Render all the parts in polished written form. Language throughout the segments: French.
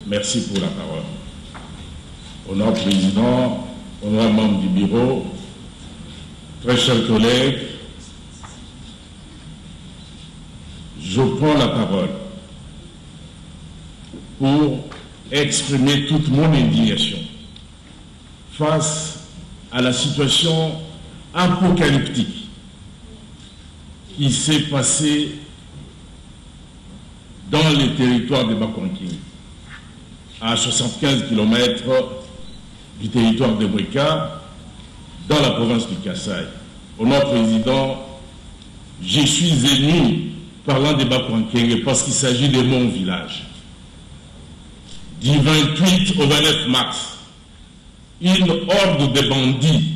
Merci pour la parole. Honorable Président, honorable membre du bureau, très chers collègues, je prends la parole pour exprimer toute mon indignation face à la situation apocalyptique qui s'est passée dans les territoires de Bakonking, à 75 km du territoire de Breka, dans la province du Kasaï. Honorable Président, je suis ému parlant de Bakonking parce qu'il s'agit de mon village. Du 28 au 29 mars, une horde de bandits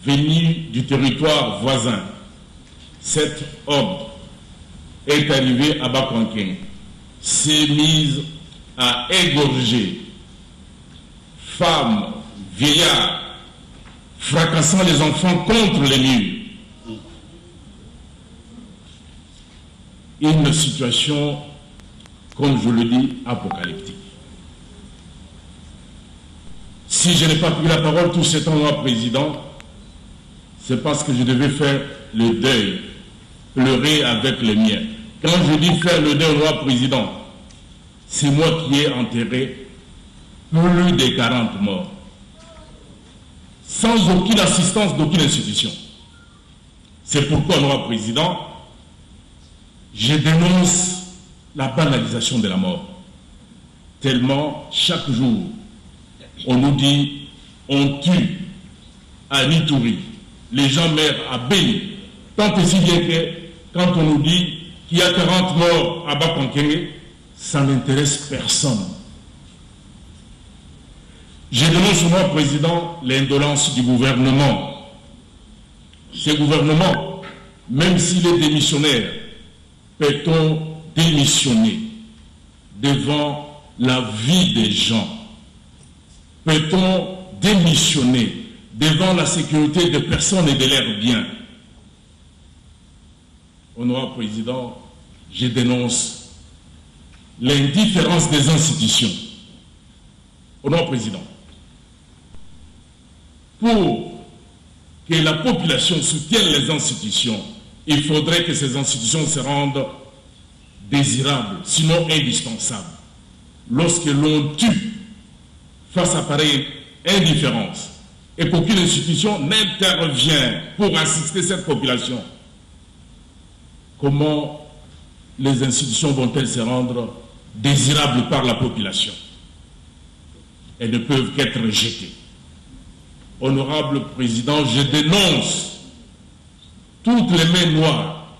venus du territoire voisin, cette horde est arrivée à Bakonking, s'est mise à égorger femmes, vieillards, fracassant les enfants contre les murs. Une situation, comme je le dis, apocalyptique. Si je n'ai pas pris la parole tout ce temps-là, Président, c'est parce que je devais faire le deuil, pleurer avec les miens. Quand je dis faire le deuil, Président, c'est moi qui ai enterré plus de 40 morts, sans aucune assistance d'aucune institution. C'est pourquoi, Honorable Président, je dénonce la banalisation de la mort. Tellement, chaque jour, on nous dit, on tue à Nitouri, les gens meurent à Béni. Tant et si bien que, quand on nous dit qu'il y a 40 morts à Bakonking, ça n'intéresse personne. Je dénonce, Monsieur le Président, l'indolence du gouvernement. Ce gouvernement, même s'il est démissionnaire, peut-on démissionner devant la vie des gens? Peut-on démissionner devant la sécurité des personnes et de leurs biens? Honorable Président, je dénonce l'indifférence des institutions. Honorable Président, pour que la population soutienne les institutions, il faudrait que ces institutions se rendent désirables, sinon indispensables. Lorsque l'on tue face à pareille indifférence et qu'aucune institution n'intervient pour assister cette population, comment les institutions vont-elles se rendre désirables par la population? Elles ne peuvent qu'être rejetées. Honorable Président, je dénonce toutes les mains noires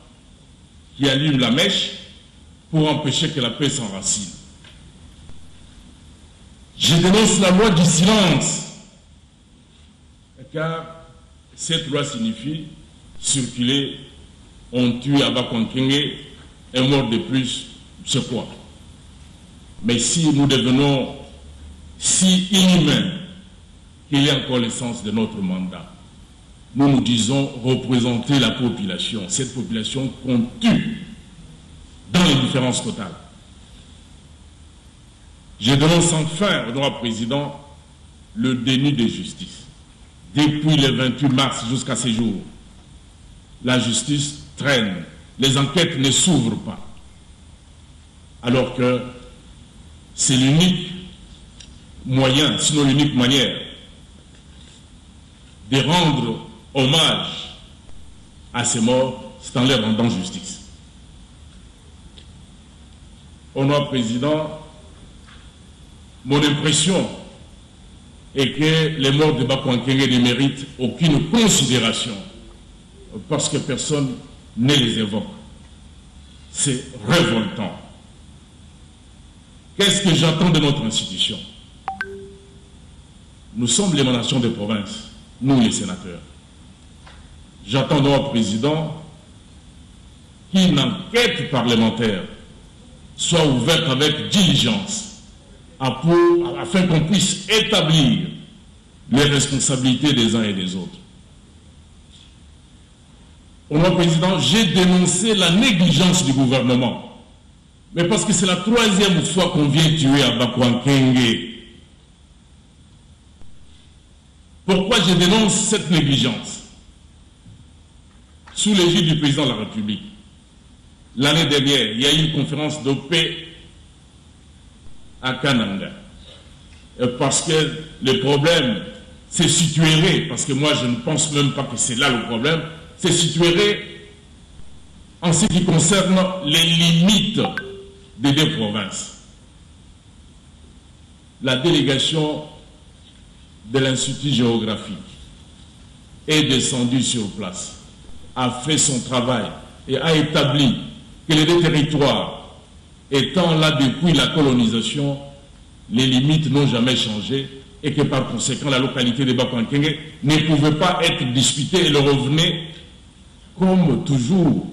qui allument la mèche pour empêcher que la paix s'enracine. Je dénonce la loi du silence, car cette loi signifie circuler, on tue à Bakonking, un mort de plus, c'est quoi? Mais si nous devenons si inhumains qu'il y a encore l'essence de notre mandat, nous nous disons représenter la population, cette population qu'on tue dans l'indifférence totale. Je dénonce enfin, Honorable Président, le déni de justice. Depuis le 28 mars jusqu'à ce jour, la justice traîne, les enquêtes ne s'ouvrent pas. Alors que c'est l'unique moyen, sinon l'unique manière, de rendre hommage à ces morts, c'est en leur rendant justice. Honorable Président, mon impression est que les morts de Bakonking ne méritent aucune considération parce que personne ne les évoque. C'est révoltant. Qu'est-ce que j'attends de notre institution? Nous sommes l'émanation des provinces, nous les sénateurs. J'attends de notre président qu'une enquête parlementaire soit ouverte avec diligence afin qu'on puisse établir les responsabilités des uns et des autres. Honorable Président, j'ai dénoncé la négligence du gouvernement mais parce que c'est la 3e fois qu'on vient tuer à Bakouankenge. Pourquoi je dénonce cette négligence? Sous l'égide du président de la République, l'année dernière, il y a eu une conférence de paix à Kananga. Parce que le problème se situerait, parce que moi je ne pense même pas que c'est là le problème, se situerait en ce qui concerne les limites des 2 provinces. La délégation de l'Institut géographique est descendue sur place, a fait son travail et a établi que les 2 territoires étant là depuis la colonisation, les limites n'ont jamais changé et que par conséquent la localité de Bakouankenge ne pouvait pas être disputée et le revenait comme toujours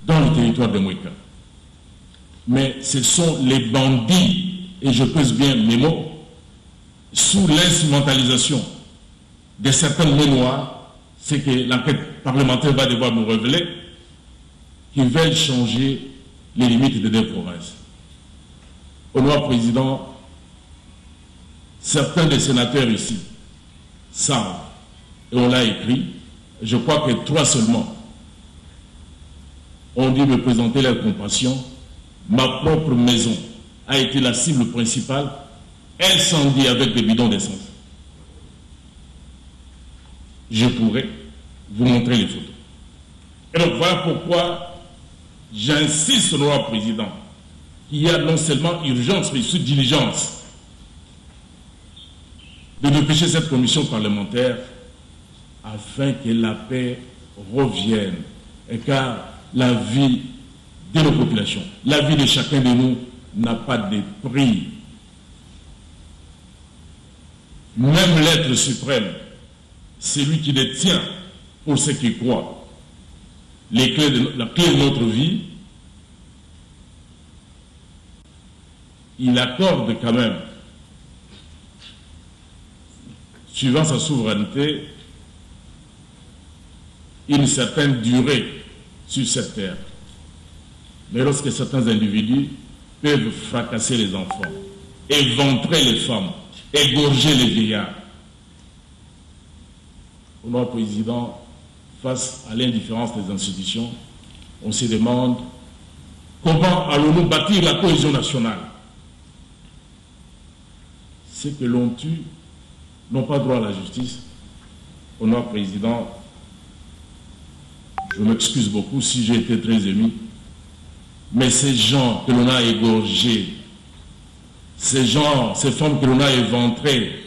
dans le territoire de Mouika. Mais ce sont les bandits, et je pèse bien mes mots, sous l'instrumentalisation de certains mots noirs, c'est que l'enquête parlementaire va devoir nous révéler, qui veulent changer les limites des 2 provinces. Honorable Président, certains des sénateurs ici savent, et on l'a écrit, je crois que 3 seulement ont dû me présenter leur compassion. Ma propre maison a été la cible principale, incendie avec des bidons d'essence. Je pourrais vous montrer les photos. Et donc voilà pourquoi j'insiste, honorable Président, qu'il y a non seulement urgence, mais sous diligence de dépêcher cette commission parlementaire afin que la paix revienne. Et car la vie de nos populations, la vie de chacun de nous n'a pas de prix. Même l'être suprême, celui qui détient, pour ceux qui croient, la clé de notre vie, il accorde quand même, suivant sa souveraineté, une certaine durée sur cette terre. Mais lorsque certains individus peuvent fracasser les enfants, éventrer les femmes, égorger les vieillards, Honorable Président, face à l'indifférence des institutions, on se demande comment allons-nous bâtir la cohésion nationale. Ceux que l'on tue n'ont pas droit à la justice. Honorable Président, je m'excuse beaucoup si j'ai été très ému, mais ces gens que l'on a égorgés, ces gens, ces femmes que l'on a éventrées,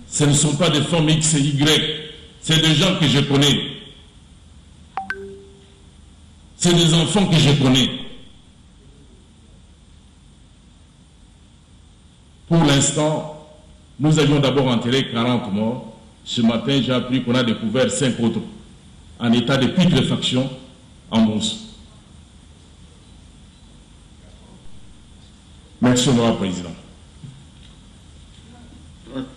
ce ne sont pas des femmes X et Y, c'est des gens que je connais. C'est des enfants que je connais. Pour l'instant, nous avions d'abord enterré 40 morts. Ce matin, j'ai appris qu'on a découvert 5 autres en état de putréfaction en Brousse. Merci, Honorable Président.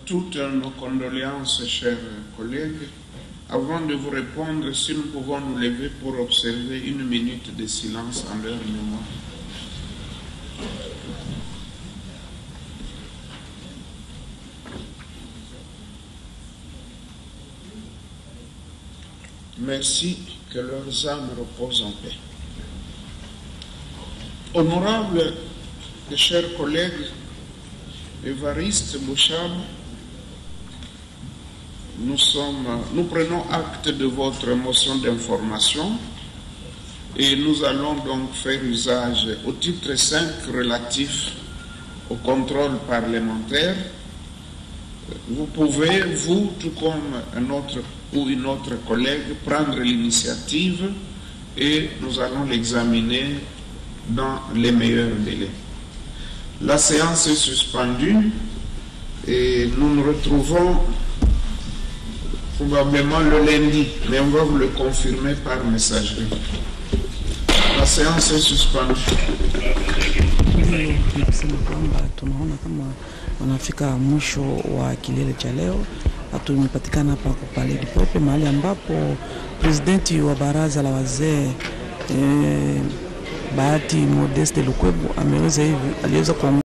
Toutes nos condoléances, chers collègues. Avant de vous répondre, si nous pouvons nous lever pour observer 1 minute de silence en leur mémoire. Merci, que leurs âmes reposent en paix. Honorables et chers collègues, Évariste Bouchab, nous prenons acte de votre motion d'information et nous allons donc faire usage au titre 5 relatif au contrôle parlementaire. Vous pouvez, vous, tout comme un autre ou une autre collègue, prendre l'initiative et nous allons l'examiner dans les meilleurs délais. La séance est suspendue et nous nous retrouvons probablement le lundi, mais on va vous le confirmer par messagerie. La séance est suspendue. Tunaona kama wanafika mwisho wa kilele cha leo. Tumepatikana hapa kwa Palais du Peuple, mahali ambapo presidenti wa baraza la wazee Bahati Modeste Lukwebo aliweza